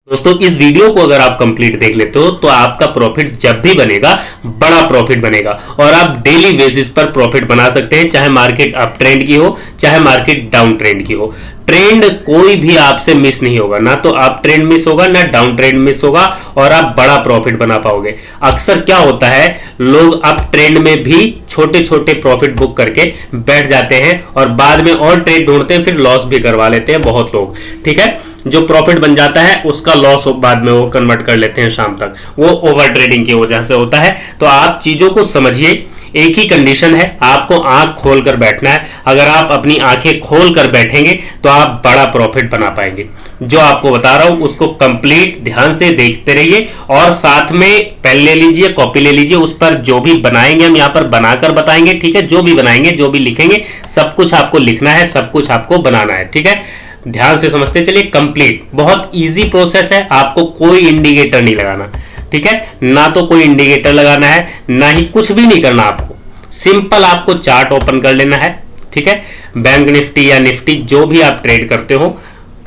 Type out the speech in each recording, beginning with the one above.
दोस्तों इस वीडियो को अगर आप कंप्लीट देख लेते हो तो आपका प्रॉफिट जब भी बनेगा बड़ा प्रॉफिट बनेगा और आप डेली बेसिस पर प्रॉफिट बना सकते हैं, चाहे मार्केट अप ट्रेंड की हो चाहे मार्केट डाउन ट्रेंड की हो। ट्रेंड कोई भी आपसे मिस नहीं होगा, ना तो अप ट्रेंड मिस होगा ना डाउन ट्रेंड मिस होगा और आप बड़ा प्रॉफिट बना पाओगे। अक्सर क्या होता है, लोग अप ट्रेंड में भी छोटे छोटे प्रॉफिट बुक करके बैठ जाते हैं और बाद में और ट्रेड ढूंढते हैं, फिर लॉस भी करवा लेते हैं बहुत लोग। ठीक है, जो प्रॉफिट बन जाता है उसका लॉस बाद में वो कन्वर्ट कर लेते हैं शाम तक, वो ओवर ट्रेडिंग की वजह से होता है। तो आप चीजों को समझिए, एक ही कंडीशन है, आपको आंख खोल कर बैठना है। अगर आप अपनी आंखें खोल कर बैठेंगे तो आप बड़ा प्रॉफिट बना पाएंगे। जो आपको बता रहा हूं उसको कंप्लीट ध्यान से देखते रहिए और साथ में पेन ले लीजिए, कॉपी ले लीजिए, उस पर जो भी बनाएंगे हम यहाँ पर बनाकर बताएंगे। ठीक है, जो भी बनाएंगे जो भी लिखेंगे सब कुछ आपको लिखना है, सब कुछ आपको बनाना है। ठीक है, ध्यान से समझते चलिए। कंप्लीट बहुत इजी प्रोसेस है, आपको कोई इंडिकेटर नहीं लगाना। ठीक है, ना तो कोई इंडिकेटर लगाना है ना ही कुछ भी नहीं करना, आपको सिंपल आपको चार्ट ओपन कर लेना है। ठीक है, बैंक निफ्टी या निफ्टी जो भी आप ट्रेड करते हो।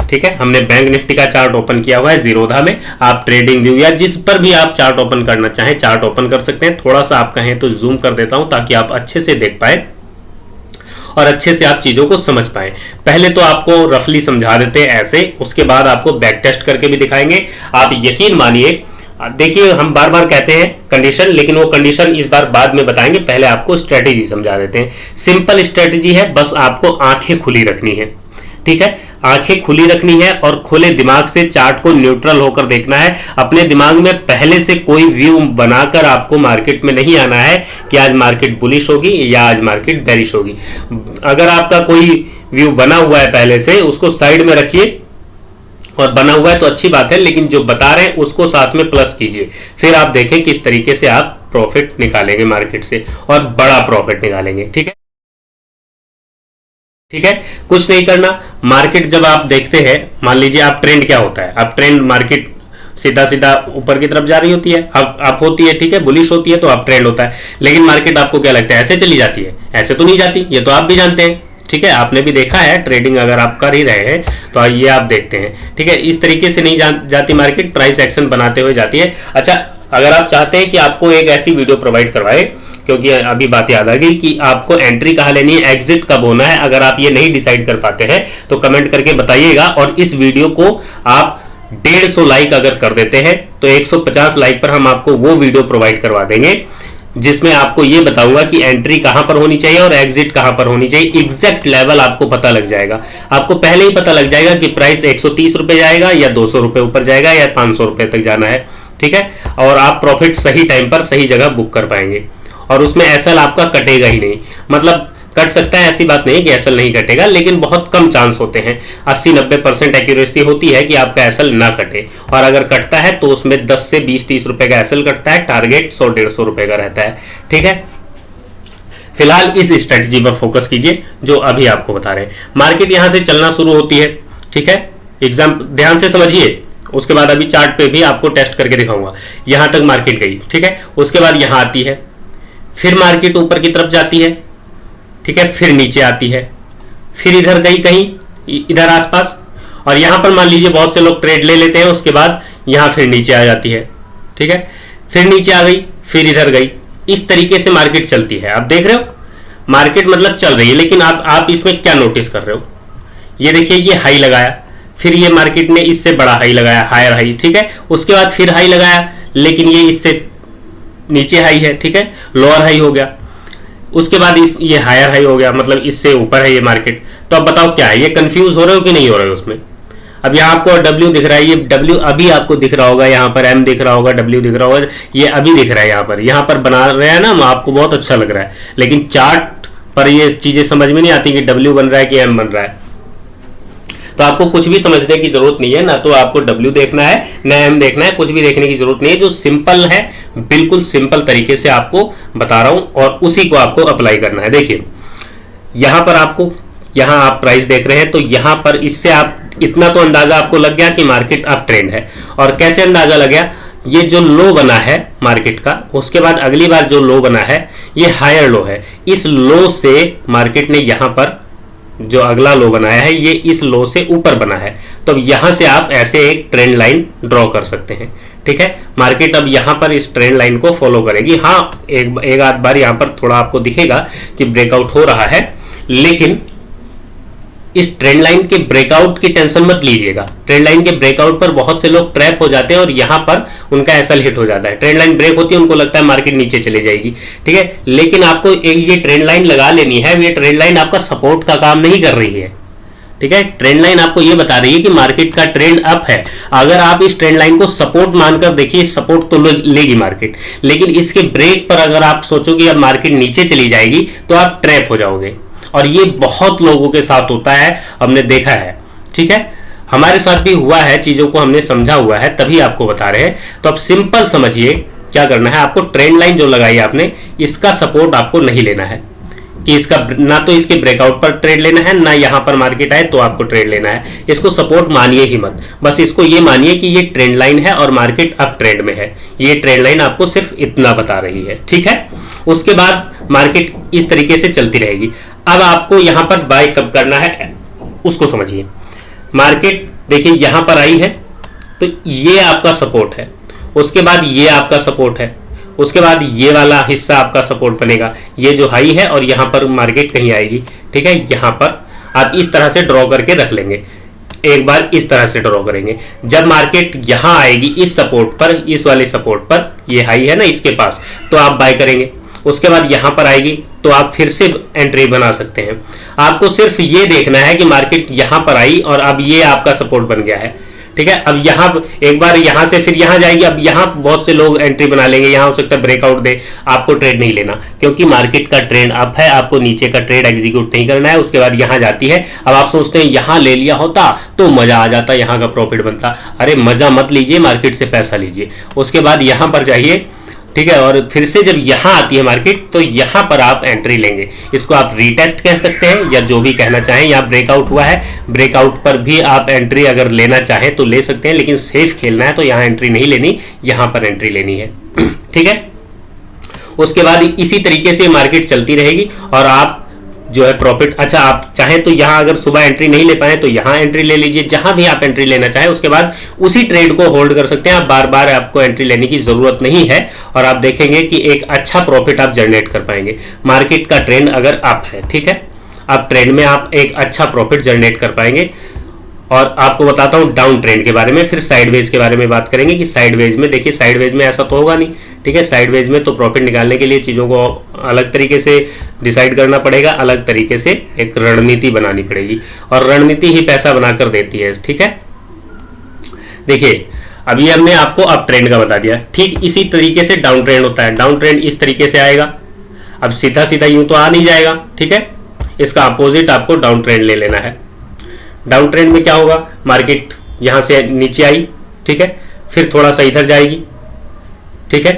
ठीक है, हमने बैंक निफ्टी का चार्ट ओपन किया हुआ है जीरोधा में। आप ट्रेडिंग व्यू या जिस पर भी आप चार्ट ओपन करना चाहें चार्ट ओपन कर सकते हैं। थोड़ा सा आप कहें तो जूम कर देता हूं ताकि आप अच्छे से देख पाए और अच्छे से आप चीजों को समझ पाए। पहले तो आपको रफली समझा देते हैं ऐसे, उसके बाद आपको बैक टेस्ट करके भी दिखाएंगे। आप यकीन मानिए, देखिए हम बार बार कहते हैं कंडीशन, लेकिन वो कंडीशन इस बार बाद में बताएंगे, पहले आपको स्ट्रेटेजी समझा देते हैं। सिंपल स्ट्रेटेजी है, बस आपको आंखें खुली रखनी है। ठीक है, आंखें खुली रखनी है और खुले दिमाग से चार्ट को न्यूट्रल होकर देखना है। अपने दिमाग में पहले से कोई व्यू बनाकर आपको मार्केट में नहीं आना है कि आज मार्केट बुलिश होगी या आज मार्केट बेरिश होगी। अगर आपका कोई व्यू बना हुआ है पहले से, उसको साइड में रखिए, और बना हुआ है तो अच्छी बात है, लेकिन जो बता रहे हैं उसको साथ में प्लस कीजिए। फिर आप देखें किस तरीके से आप प्रॉफिट निकालेंगे मार्केट से और बड़ा प्रॉफिट निकालेंगे। ठीक है, ठीक है, कुछ नहीं करना। मार्केट जब आप देखते हैं, मान लीजिए आप ट्रेंड क्या होता है, अब ट्रेंड मार्केट सीधा सीधा ऊपर की तरफ जा रही होती है, अब अप होती है, ठीक है, बुलिश होती है तो अप ट्रेंड होता है। लेकिन मार्केट आपको क्या लगता है ऐसे चली जाती है? ऐसे तो नहीं जाती, ये तो आप भी जानते हैं। ठीक है, आपने भी देखा है, ट्रेडिंग अगर आप कर ही रहे हैं तो ये आप देखते हैं। ठीक है, इस तरीके से नहीं जाती मार्केट, प्राइस एक्शन बनाते हुए जाती है। अच्छा, अगर आप चाहते हैं कि आपको एक ऐसी वीडियो प्रोवाइड करवाए, क्योंकि अभी बात याद आ गई कि आपको एंट्री कहाँ लेनी है, एग्जिट कब होना है, अगर आप ये नहीं डिसाइड कर पाते हैं तो कमेंट करके बताइएगा। और इस वीडियो को आप 150 लाइक अगर कर देते हैं तो 150 लाइक पर हम आपको वो वीडियो प्रोवाइड करवा देंगे जिसमें आपको ये बताऊंगा कि एंट्री कहां पर होनी चाहिए और एग्जिट कहां पर होनी चाहिए। एग्जैक्ट लेवल आपको पता लग जाएगा, आपको पहले ही पता लग जाएगा कि प्राइस 130 रुपए जाएगा या 200 रुपए ऊपर जाएगा या 500 रुपए तक जाना है। ठीक है, और आप प्रॉफिट सही टाइम पर सही जगह बुक कर पाएंगे और उसमें एसएल आपका कटेगा ही नहीं। मतलब कट सकता है, ऐसी बात नहीं कि एसएल नहीं कटेगा, लेकिन बहुत कम चांस होते हैं। 80-90% एक्यूरेसी होती है कि आपका एसएल ना कटे, और अगर कटता है तो उसमें 10 से 20-30 रुपए का एसएल कटता है, टारगेट 100-150 रुपए का रहता है। ठीक है, फिलहाल इस स्ट्रेटजी पर फोकस कीजिए जो अभी आपको बता रहे हैं। मार्केट यहां से चलना शुरू होती है। ठीक है, एग्जाम ध्यान से समझिए, उसके बाद अभी चार्ट पे भी आपको टेस्ट करके दिखाऊंगा। यहां तक मार्केट गई, ठीक है, उसके बाद यहां आती है, फिर मार्केट ऊपर की तरफ जाती है, ठीक है, फिर नीचे आती है, फिर इधर गई कहीं इधर आसपास, और यहां पर मान लीजिए बहुत से लोग ट्रेड ले लेते हैं, उसके बाद यहां फिर नीचे आ जाती है। ठीक है, फिर नीचे आ गई, फिर इधर गई। इस तरीके से मार्केट चलती है। आप देख रहे हो मार्केट मतलब चल रही है, लेकिन आप इसमें क्या नोटिस कर रहे हो? ये देखिए, ये हाई लगाया, फिर ये मार्केट ने इससे बड़ा हाई लगाया, हायर हाई। ठीक है, उसके बाद फिर हाई लगाया, लेकिन ये इससे नीचे हाई है। ठीक है, लोअर हाई हो गया, उसके बाद ये हायर हाई हो गया, मतलब इससे ऊपर है ये मार्केट। तो अब बताओ क्या है, ये कंफ्यूज हो रहे हो कि नहीं हो रहे हो उसमें? अब यहाँ आपको W दिख रहा है, ये W अभी आपको दिख रहा होगा, यहाँ पर M दिख रहा होगा, W दिख रहा होगा, ये अभी दिख रहा है। यहाँ पर बना रहे हैं ना, आपको बहुत अच्छा लग रहा है, लेकिन चार्ट पर ये चीजें समझ में नहीं आती कि W बन रहा है कि M बन रहा है। तो आपको कुछ भी समझने की जरूरत नहीं है, ना तो आपको W देखना है ना M देखना है, कुछ भी देखने की जरूरत नहीं है। जो सिंपल है, बिल्कुल सिंपल तरीके से आपको बता रहा हूं और उसी को आपको अप्लाई करना है। देखिए, यहां पर आपको, यहां आप प्राइस देख रहे हैं, तो यहां पर इससे आप इतना तो अंदाजा आपको लग गया कि मार्केट अप ट्रेंड है। और कैसे अंदाजा लग गया? ये जो लो बना है मार्केट का, उसके बाद अगली बार जो लो बना है ये हायर लो है। इस लो से मार्केट ने यहां पर जो अगला लो बनाया है ये इस लो से ऊपर बना है, तो अब यहां से आप ऐसे एक ट्रेंड लाइन ड्रॉ कर सकते हैं। ठीक है, मार्केट अब यहां पर इस ट्रेंड लाइन को फॉलो करेगी। हाँ, एक आध बार यहां पर थोड़ा आपको दिखेगा कि ब्रेकआउट हो रहा है, लेकिन इस ट्रेंड लाइन के ब्रेकआउट की टेंशन मत लीजिएगा। ट्रेंड लाइन के ब्रेकआउट पर बहुत से लोग ट्रैप हो जाते हैं और यहां पर उनका एसएल हिट हो जाता है। ट्रेंड लाइन ब्रेक होती है, उनको लगता है मार्केट नीचे चले जाएगी। ठीक है, लेकिन आपको एक ये ट्रेंड लाइन लगा लेनी है। ये ट्रेंड लाइन आपका सपोर्ट का काम नहीं कर रही है। ठीक है, ट्रेंड लाइन आपको ये बता रही है कि मार्केट का ट्रेंड अप है। अगर आप इस ट्रेंड लाइन को सपोर्ट मानकर देखिए, सपोर्ट तो लेगी मार्केट, लेकिन इसके ब्रेक पर अगर आप सोचोगे अब मार्केट नीचे चली जाएगी तो आप ट्रैप हो जाओगे। और ये बहुत लोगों के साथ होता है, हमने देखा है। ठीक है, हमारे साथ भी हुआ है, चीजों को हमने समझा हुआ है, तभी आपको बता रहे हैं। तो अब सिंपल समझिए क्या करना है आपको। ट्रेंड लाइन जो लगाई आपने, इसका सपोर्ट आपको नहीं लेना है कि इसका ना तो इसके ब्रेकआउट पर ट्रेड लेना है, ना यहां पर मार्केट आए तो आपको ट्रेड लेना है। इसको सपोर्ट मानिए ही मत, बस इसको ये मानिए कि ये ट्रेंड लाइन है और मार्केट अप ट्रेंड में है। ये ट्रेंड लाइन आपको सिर्फ इतना बता रही है। ठीक है, उसके बाद मार्केट इस तरीके से चलती रहेगी। अब आपको यहां पर बाय कब करना है उसको समझिए। मार्केट देखिए यहां पर आई है तो ये आपका सपोर्ट है, उसके बाद ये आपका सपोर्ट है, उसके बाद ये वाला हिस्सा आपका सपोर्ट बनेगा, ये जो हाई है, और यहां पर मार्केट कहीं आएगी। ठीक है, यहां पर आप इस तरह से ड्रॉ करके रख लेंगे। एक बार इस तरह से ड्रॉ करेंगे, जब मार्केट यहां आएगी इस सपोर्ट पर, इस वाले सपोर्ट पर, ये हाई है ना इसके पास, तो आप बाय करेंगे। उसके बाद यहां पर आएगी तो आप फिर से एंट्री बना सकते हैं। आपको सिर्फ ये देखना है कि मार्केट यहां पर आई और अब ये आपका सपोर्ट बन गया है। ठीक है, अब यहां एक बार यहां से फिर यहां जाएगी। अब यहां बहुत से लोग एंट्री बना लेंगे, यहां हो सकता है ब्रेकआउट दे, आपको ट्रेड नहीं लेना, क्योंकि मार्केट का ट्रेंड अप है, आपको नीचे का ट्रेड एग्जीक्यूट नहीं करना है। उसके बाद यहां जाती है, अब आप सोचते हैं यहां ले लिया होता तो मजा आ जाता, यहां का प्रॉफिट बनता। अरे मजा मत लीजिए, मार्केट से पैसा लीजिए। उसके बाद यहां पर जाइए। ठीक है, और फिर से जब यहां आती है मार्केट तो यहां पर आप एंट्री लेंगे। इसको आप रीटेस्ट कह सकते हैं या जो भी कहना चाहें। यहाँ ब्रेकआउट हुआ है, ब्रेकआउट पर भी आप एंट्री अगर लेना चाहें तो ले सकते हैं, लेकिन सेफ खेलना है तो यहाँ एंट्री नहीं लेनी, यहां पर एंट्री लेनी है। ठीक है, उसके बाद इसी तरीके से मार्केट चलती रहेगी और आप जो है प्रॉफिट, अच्छा आप चाहें तो यहां अगर सुबह एंट्री नहीं ले पाए तो यहां एंट्री ले लीजिए, जहां भी आप एंट्री लेना चाहें। उसके बाद उसी ट्रेड को होल्ड कर सकते हैं आप, बार बार आपको एंट्री लेने की जरूरत नहीं है और आप देखेंगे कि एक अच्छा प्रॉफिट आप जनरेट कर पाएंगे। मार्केट का ट्रेंड अगर अप है, ठीक है, अब ट्रेंड में आप एक अच्छा प्रॉफिट जनरेट कर पाएंगे। और आपको बताता हूं डाउन ट्रेंड के बारे में, फिर साइडवेज के बारे में बात करेंगे कि साइडवेज में, देखिए साइडवेज में ऐसा तो होगा नहीं। ठीक है, साइडवेज में तो प्रॉफिट निकालने के लिए चीज़ों को अलग तरीके से डिसाइड करना पड़ेगा, अलग तरीके से एक रणनीति बनानी पड़ेगी और रणनीति ही पैसा बनाकर देती है। ठीक है, देखिए अभी हमने आपको अप ट्रेंड का बता दिया, ठीक इसी तरीके से डाउन ट्रेंड होता है। डाउन ट्रेंड इस तरीके से आएगा, अब सीधा सीधा यूं तो आ नहीं जाएगा। ठीक है, इसका अपोजिट आपको डाउन ट्रेंड ले लेना है। डाउन ट्रेंड में क्या होगा, मार्केट यहां से नीचे आई, ठीक है, फिर थोड़ा सा इधर जाएगी, ठीक है,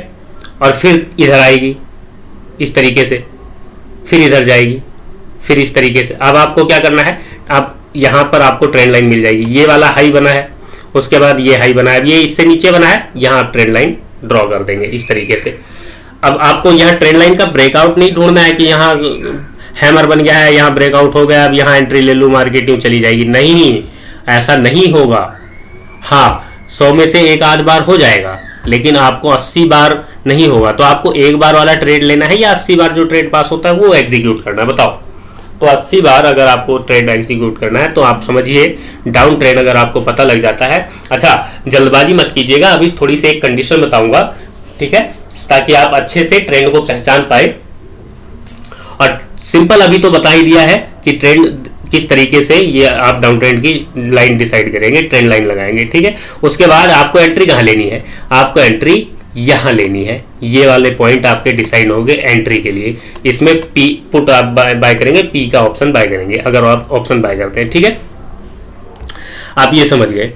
और फिर इधर आएगी इस तरीके से, फिर इधर जाएगी, फिर इस तरीके से। अब आपको क्या करना है, आप यहां पर आपको ट्रेंड लाइन मिल जाएगी। ये वाला हाई बना है, उसके बाद ये हाई बना है, ये इससे नीचे बना है, यहां आप ट्रेंड लाइन ड्रॉ कर देंगे इस तरीके से। अब आपको यहाँ ट्रेंड लाइन का ब्रेकआउट नहीं ढूंढना है कि यहाँ हैमर बन गया है, यहाँ ब्रेकआउट हो गया, अब यहाँ एंट्री ले लूँ, मार्केट यूं चली जाएगी। नहीं, ऐसा नहीं होगा। हाँ, 100 में से एक आध बार हो जाएगा, लेकिन आपको 80 बार नहीं होगा। तो आपको एक बार वाला ट्रेड लेना है या 80 बार जो ट्रेड पास होता है वो एग्जीक्यूट करना है, बताओ। तो 80 बार अगर आपको ट्रेड एग्जीक्यूट करना है तो आप समझिए डाउन ट्रेड अगर आपको पता लग जाता है। अच्छा, जल्दबाजी मत कीजिएगा, अभी थोड़ी सी एक कंडीशन बताऊंगा, ठीक है, ताकि आप अच्छे से ट्रेंड को पहचान पाए। और सिंपल अभी तो बता ही दिया है कि ट्रेंड किस तरीके से ये आप डाउन ट्रेंड की लाइन डिसाइड करेंगे, ट्रेंड लाइन लगाएंगे। ठीक है, उसके बाद आपको एंट्री कहाँ लेनी है, आपको एंट्री यहां लेनी है। ये वाले पॉइंट आपके डिसाइड होंगे एंट्री के लिए। इसमें पी पुट आप बाय करेंगे, पी का ऑप्शन बाय करेंगे अगर आप ऑप्शन बाय करते हैं। ठीक है, आप ये समझ गए।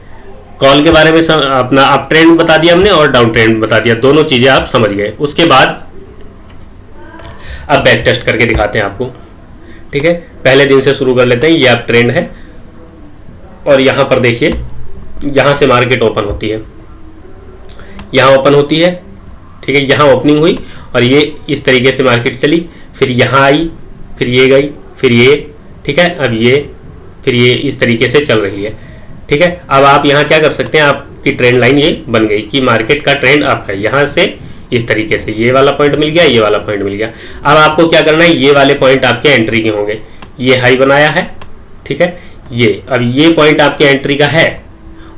कॉल के बारे में अपना अप ट्रेंड बता दिया हमने और डाउन ट्रेंड बता दिया, दोनों चीजें आप समझ गए। उसके बाद अब बैक टेस्ट करके दिखाते हैं आपको। ठीक है, पहले दिन से शुरू कर लेते हैं। ये आप ट्रेंड है और यहां पर देखिए, यहां से मार्केट ओपन होती है, यहां ओपन होती है, ठीक है, यहां ओपनिंग हुई और ये इस तरीके से मार्केट चली, फिर यहां आई, फिर ये गई, फिर ये, ठीक है। अब ये फिर ये इस तरीके से चल रही है, ठीक है। अब आप यहाँ क्या कर सकते हैं, आपकी ट्रेंड लाइन ये बन गई कि मार्केट का ट्रेंड अप है, यहाँ से इस तरीके से ये वाला पॉइंट मिल गया, ये वाला पॉइंट मिल गया। अब आपको क्या करना है, ये वाले पॉइंट आपके एंट्री के होंगे। ये हाई बनाया है, ठीक है, ये अब ये पॉइंट आपके एंट्री का है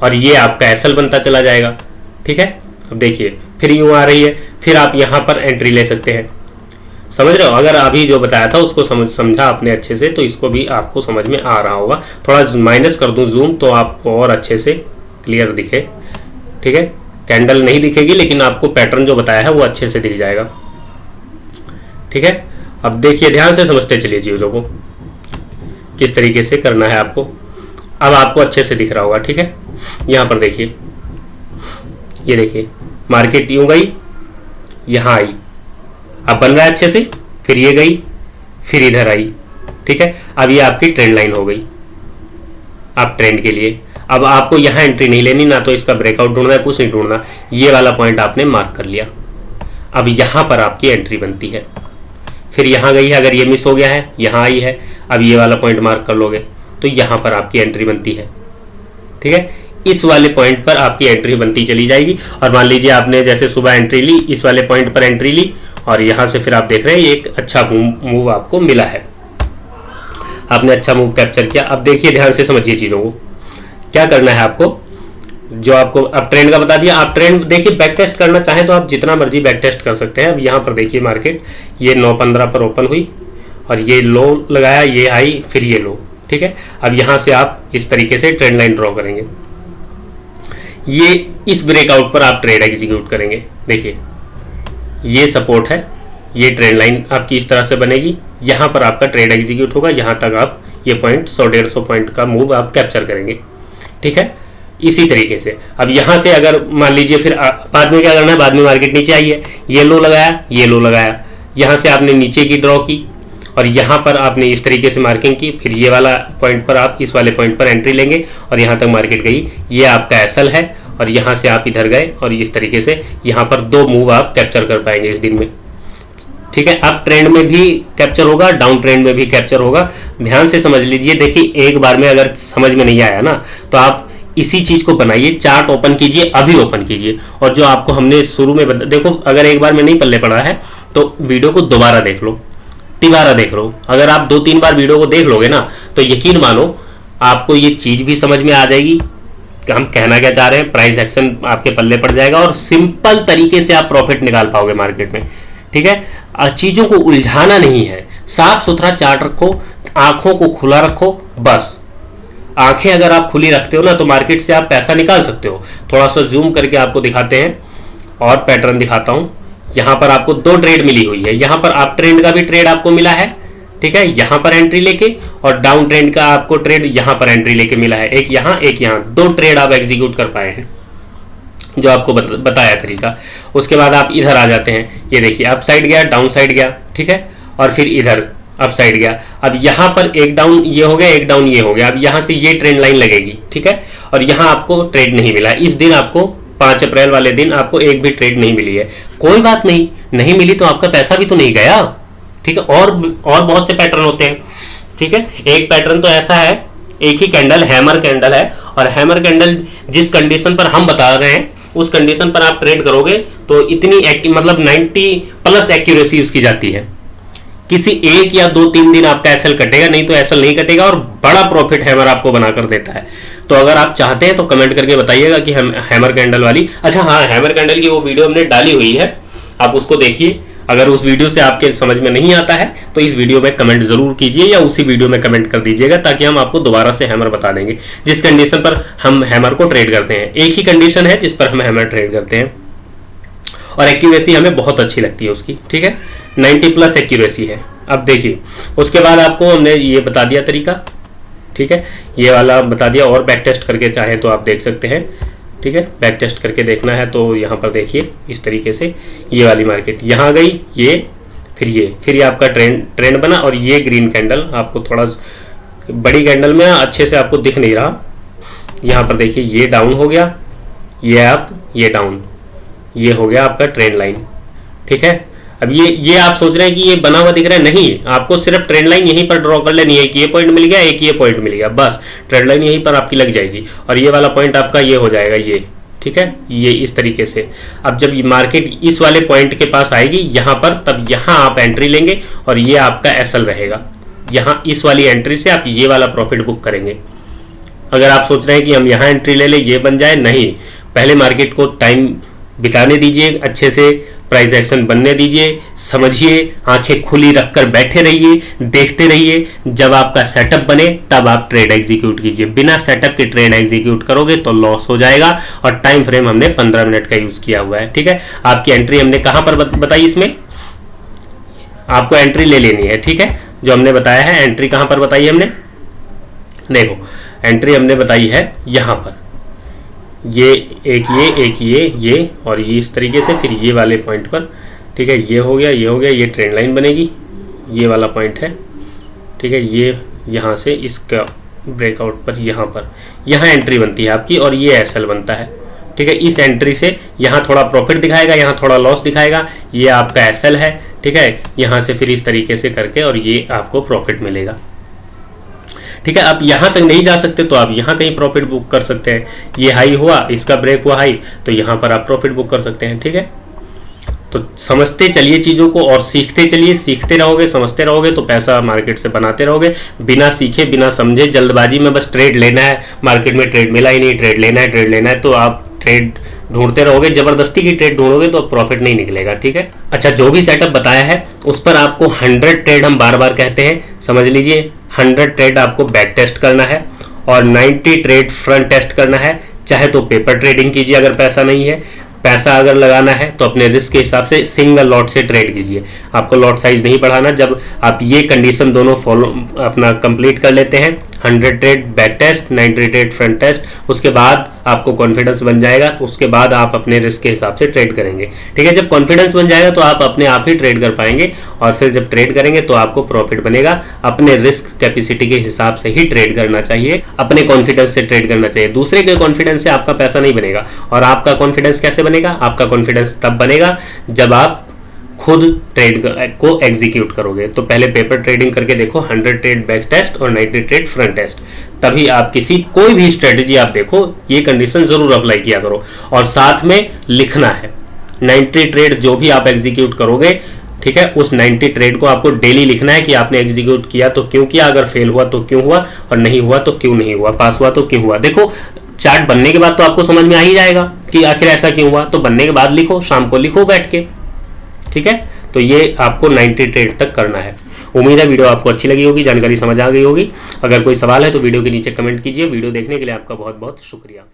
और ये आपका एसएल बनता चला जाएगा, ठीक है। अब देखिए फिर यूं आ रही है, फिर आप यहाँ पर एंट्री ले सकते हैं। समझ रहे हो, अगर अभी जो बताया था उसको समझा आपने अच्छे से तो इसको भी आपको समझ में आ रहा होगा। थोड़ा माइनस कर दूं जूम तो आपको और अच्छे से क्लियर दिखे, ठीक है। कैंडल नहीं दिखेगी लेकिन आपको पैटर्न जो बताया है वो अच्छे से दिख जाएगा, ठीक है। अब देखिए ध्यान से समझते चलिए चीजों को, किस तरीके से करना है आपको। अब आपको अच्छे से दिख रहा होगा, ठीक है। यहाँ पर देखिए, ये देखिए मार्केट यूं गई, यहाँ आई, अब बन रहा है अच्छे से, फिर ये गई, फिर इधर आई, ठीक है। अब ये आपकी ट्रेंड लाइन हो गई आप ट्रेंड के लिए। अब आपको यहाँ एंट्री नहीं लेनी, ना तो इसका ब्रेकआउट ढूंढना है, कुछ नहीं ढूंढना, ये वाला पॉइंट आपने मार्क कर लिया। अब यहाँ पर आपकी एंट्री बनती है, फिर यहाँ गई है, अगर ये मिस हो गया है यहाँ आई है, अब ये वाला पॉइंट मार्क कर लोगे तो यहाँ पर आपकी एंट्री बनती है, ठीक है। इस वाले पॉइंट पर आपकी एंट्री बनती चली जाएगी। और मान लीजिए आपने जैसे सुबह एंट्री ली, इस वाले पॉइंट पर एंट्री ली और यहाँ से फिर आप देख रहे हैं ये एक अच्छा मूव आपको मिला है, आपने अच्छा मूव कैप्चर किया। अब देखिए ध्यान से समझिए चीज़ों को, क्या करना है आपको, जो आपको अब ट्रेंड का बता दिया। आप ट्रेंड देखिए, बैक टेस्ट करना चाहें तो आप जितना मर्जी बैक टेस्ट कर सकते हैं। अब यहाँ पर देखिए मार्केट ये 9:15 पर ओपन हुई और ये लो लगाया, ये हाई, फिर ये लो, ठीक है। अब यहाँ से आप इस तरीके से ट्रेंड लाइन ड्रॉ करेंगे, ये इस ब्रेकआउट पर आप ट्रेड एग्जीक्यूट करेंगे। देखिए ये सपोर्ट है, ये ट्रेंड लाइन आपकी इस तरह से बनेगी, यहाँ पर आपका ट्रेड एग्जीक्यूट होगा, यहाँ तक आप ये पॉइंट 100-150 पॉइंट का मूव आप कैप्चर करेंगे, ठीक है। इसी तरीके से अब यहाँ से अगर मान लीजिए फिर बाद में क्या करना है, बाद में मार्केट नीचे आई है, ये लो लगाया, ये लो लगाया, यहाँ से आपने नीचे की ड्रॉ की और यहाँ पर आपने इस तरीके से मार्किंग की, फिर ये वाला पॉइंट पर आप इस वाले पॉइंट पर एंट्री लेंगे और यहाँ तक मार्केट गई, ये आपका एसएल है और यहाँ से आप इधर गए और इस तरीके से यहाँ पर 2 मूव आप कैप्चर कर पाएंगे इस दिन में, ठीक है। अप ट्रेंड में भी कैप्चर होगा, डाउन ट्रेंड में भी कैप्चर होगा। ध्यान से समझ लीजिए, देखिए एक बार में अगर समझ में नहीं आया ना तो आप इसी चीज को बनाइए, चार्ट ओपन कीजिए, अभी ओपन कीजिए और जो आपको हमने शुरू में देखो, अगर एक बार में नहीं पल्ले पड़ा है तो वीडियो को दोबारा देख लो, तिबारा देख लो। अगर आप 2-3 बार वीडियो को देख लोगे ना तो यकीन मानो आपको ये चीज भी समझ में आ जाएगी कि हम कहना क्या चाह रहे हैं, प्राइस एक्शन आपके पल्ले पड़ जाएगा और सिंपल तरीके से आप प्रॉफिट निकाल पाओगे मार्केट में, ठीक है। चीजों को उलझाना नहीं है, साफ सुथरा चार्ट रखो, आंखों को खुला रखो, बस। आंखें अगर आप खुली रखते हो ना तो मार्केट से आप पैसा निकाल सकते हो। थोड़ा सा जूम करके आपको दिखाते हैं और पैटर्न दिखाता हूं। यहाँ पर आपको 2 ट्रेड मिली हुई है, यहाँ पर आप ट्रेंड का भी ट्रेड आपको मिला है, ठीक है, यहाँ पर एंट्री लेके, और डाउन ट्रेंड का आपको ट्रेड यहाँ पर एंट्री लेके मिला है, एक यहाँ एक यहाँ, 2 ट्रेड आप एग्जीक्यूट कर पाए हैं जो आपको बताया तरीका। उसके बाद आप इधर आ जाते हैं, ये देखिए अप साइड गया, डाउन साइड गया, ठीक है, और फिर इधर अप साइड गया। अब यहाँ पर एक डाउन ये हो गया, एक डाउन ये हो गया, अब यहाँ से ये ट्रेंड लाइन लगेगी, ठीक है, और यहाँ आपको ट्रेड नहीं मिला। इस दिन आपको 5 अप्रैल वाले दिन आपको एक भी ट्रेड नहीं मिली है, कोई बात नहीं, नहीं मिली तो आपका पैसा भी तो नहीं गया, ठीक है। और बहुत से पैटर्न होते हैं, ठीक है। एक पैटर्न तो ऐसा है, एक ही कैंडल हैमर कैंडल है, और हैमर कैंडल जिस कंडीशन पर हम बता रहे हैं उस कंडीशन पर आप ट्रेड करोगे तो इतनी मतलब 90+ एक्यूरेसी उसकी जाती है। किसी 1 या 2-3 दिन आपका एसएल कटेगा, नहीं तो एसएल नहीं कटेगा, और बड़ा प्रॉफिट हैमर आपको बनाकर देता है। तो अगर आप चाहते हैं तो कमेंट करके बताइएगा कि हम हैमर कैंडल वाली, अच्छा हाँ, हैमर कैंडल की वो वीडियो हमने डाली हुई है, आप उसको देखिए। अगर उस वीडियो से आपके समझ में नहीं आता है तो इस वीडियो में कमेंट जरूर कीजिए या उसी वीडियो में कमेंट कर दीजिएगा, ताकि हम आपको दोबारा से हैमर बता देंगे जिस कंडीशन पर हम हैमर को ट्रेड करते हैं। एक ही कंडीशन है जिस पर हम हैमर ट्रेड करते हैं और एक्यूरेसी हमें बहुत अच्छी लगती है उसकी, ठीक है, 90+ एक्यूरेसी है। अब देखिए उसके बाद आपको हमने ये बता दिया तरीका, ठीक है, ये वाला बता दिया, और बैक टेस्ट करके चाहे तो आप देख सकते हैं, ठीक है। बैक टेस्ट करके देखना है तो यहाँ पर देखिए इस तरीके से ये वाली मार्केट यहाँ गई, ये फिर ये आपका ट्रेंड बना, और ये ग्रीन कैंडल आपको थोड़ा बड़ी कैंडल में अच्छे से आपको दिख नहीं रहा, यहाँ पर देखिए ये डाउन हो गया, ये अप, ये डाउन, ये हो गया आपका ट्रेंड लाइन, ठीक है। अब ये आप सोच रहे हैं कि ये बना हुआ दिख रहा है, नहीं, आपको सिर्फ ट्रेंड लाइन यहीं पर ड्रॉ कर लेनी है। एक ये पॉइंट मिल गया, एक ये पॉइंट मिल गया, बस ट्रेंड लाइन यहीं पर आपकी लग जाएगी और ये वाला पॉइंट आपका ये हो जाएगा, ये ठीक है, ये इस तरीके से। अब जब ये मार्केट इस वाले पॉइंट के पास आएगी यहाँ पर, तब यहाँ आप एंट्री लेंगे और ये आपका एसएल रहेगा। यहाँ इस वाली एंट्री से आप ये वाला प्रॉफिट बुक करेंगे। अगर आप सोच रहे हैं कि हम यहाँ एंट्री ले लें, ये बन जाए, नहीं, पहले मार्केट को टाइम बिताने दीजिए, अच्छे से प्राइस एक्शन बनने दीजिए, समझिए, आंखें खुली रखकर बैठे रहिए, देखते रहिए। जब आपका सेटअप बने तब आप ट्रेड एग्जीक्यूट कीजिए। बिना सेटअप के ट्रेड एग्जीक्यूट करोगे तो लॉस हो जाएगा। और टाइम फ्रेम हमने 15 मिनट का यूज किया हुआ है, ठीक है। आपकी एंट्री हमने कहां पर बताई, इसमें आपको एंट्री ले लेनी है, ठीक है, जो हमने बताया है। एंट्री कहां पर बताई है हमने, देखो एंट्री हमने बताई है यहां पर, ये एक ये और ये इस तरीके से, फिर ये वाले पॉइंट पर, ठीक है, ये हो गया, ये हो गया, ये ट्रेंड लाइन बनेगी, ये वाला पॉइंट है, ठीक है, ये यहाँ से इसका ब्रेकआउट पर यहाँ एंट्री बनती है आपकी और ये एसएल बनता है, ठीक है। इस एंट्री से यहाँ थोड़ा प्रॉफिट दिखाएगा, यहाँ थोड़ा लॉस दिखाएगा, ये आपका एसएल है, ठीक है। यहाँ से फिर इस तरीके से करके और ये आपको प्रॉफिट मिलेगा, ठीक है। आप यहां तक नहीं जा सकते तो आप यहां कहीं प्रॉफिट बुक कर सकते हैं। ये हाई हुआ, इसका ब्रेक हुआ हाई, तो यहां पर आप प्रॉफिट बुक कर सकते हैं, ठीक है। तो समझते चलिए चीजों को और सीखते चलिए, सीखते रहोगे, समझते रहोगे तो पैसा मार्केट से बनाते रहोगे। बिना सीखे, बिना समझे, जल्दबाजी में बस ट्रेड लेना है, मार्केट में ट्रेड मिला ही नहीं, ट्रेड लेना है, तो आप ट्रेड ढूंढते रहोगे, जबरदस्ती की ट्रेड ढूंढोगे तो प्रॉफिट नहीं निकलेगा, ठीक है। अच्छा, जो भी सेटअप बताया है उस पर आपको 100 ट्रेड हम बार बार कहते हैं, समझ लीजिए। 100 ट्रेड आपको बैक टेस्ट करना है और 90 ट्रेड फ्रंट टेस्ट करना है। चाहे तो पेपर ट्रेडिंग कीजिए अगर पैसा नहीं है, पैसा अगर लगाना है तो अपने रिस्क के हिसाब से सिंगल लॉट से ट्रेड कीजिए। आपको लॉट साइज नहीं बढ़ाना। जब आप ये कंडीशन दोनों फॉलो अपना कंप्लीट कर लेते हैं, 100 trade back test, 90 trade front test, उसके बाद आपको कॉन्फिडेंस बन जाएगा। उसके बाद आप अपने रिस्क के हिसाब से ट्रेड करेंगे, ठीक है। जब कॉन्फिडेंस बन जाएगा तो आप अपने आप ही ट्रेड कर पाएंगे और फिर जब ट्रेड करेंगे तो आपको प्रॉफिट बनेगा। अपने रिस्क कैपेसिटी के हिसाब से ही ट्रेड करना चाहिए, अपने कॉन्फिडेंस से ट्रेड करना चाहिए। दूसरे के कॉन्फिडेंस से आपका पैसा नहीं बनेगा। और आपका कॉन्फिडेंस कैसे बनेगा? आपका कॉन्फिडेंस तब बनेगा जब आप खुद ट्रेड को एग्जीक्यूट करोगे। तो पहले पेपर ट्रेडिंग करके देखो, 100 ट्रेड बैक टेस्ट और 90 ट्रेड फ्रंट टेस्ट, तभी आप कोई भी स्ट्रेटजी आप देखो, ये कंडीशन जरूर अप्लाई किया करो। और साथ में लिखना है 90 ट्रेड जो भी आप एग्जीक्यूट करोगे, ठीक है, उस 90 ट्रेड को आपको डेली लिखना है कि आपने एग्जीक्यूट किया तो क्यों किया, अगर फेल हुआ तो क्यों हुआ, और नहीं हुआ तो क्यों नहीं हुआ, पास हुआ तो क्यों हुआ। देखो चार्ट बनने के बाद तो आपको समझ में आ ही जाएगा कि आखिर ऐसा क्यों हुआ। तो बनने के बाद लिखो, शाम को लिखो बैठ के, ठीक है। तो ये आपको 90 ट्रेड तक करना है। उम्मीद है वीडियो आपको अच्छी लगी होगी, जानकारी समझ आ गई होगी। अगर कोई सवाल है तो वीडियो के नीचे कमेंट कीजिए। वीडियो देखने के लिए आपका बहुत बहुत शुक्रिया।